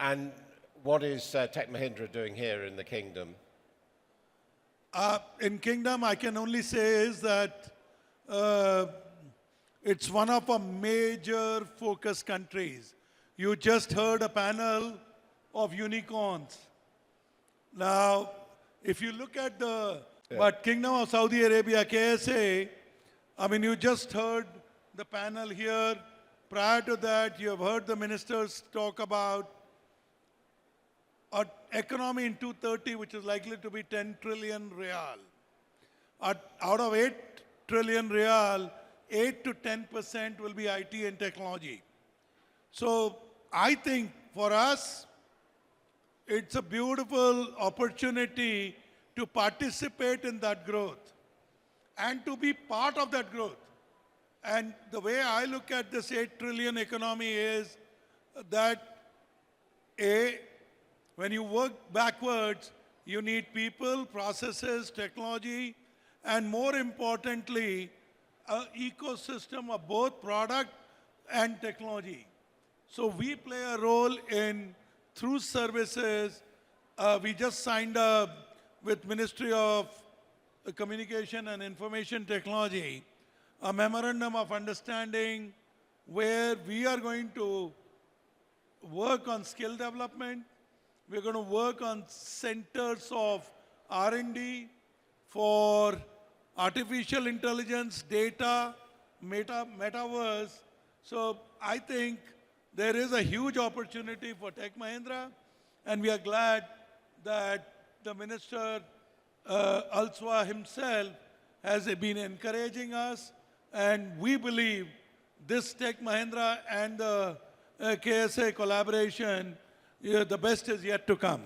And what is Tech Mahindra doing here in the kingdom? In Kingdom, I can only say is that it's one of our major focus countries. You just heard a panel of unicorns. Now, if you look at but Kingdom of Saudi Arabia, KSA, I mean, you just heard the panel here. Prior to that, you have heard the ministers talk about an economy in 2030, which is likely to be 10 trillion real. Out of 8 trillion real, 8 to 10% will be IT and technology. So I think for us, it's a beautiful opportunity to participate in that growth and to be part of that growth. And the way I look at this 8 trillion economy is that when you work backwards, you need people, processes, technology, and more importantly, an ecosystem of both product and technology. So we play a role in, through services, we just signed up with Ministry of Communication and Information Technology, a memorandum of understanding where we are going to work on skill development. We're going to work on centers of R&D for artificial intelligence, data, metaverse. So I think there is a huge opportunity for Tech Mahindra, and we are glad that the Minister Al-Swa himself has been encouraging us, and we believe this Tech Mahindra and the KSA collaboration, the best is yet to come.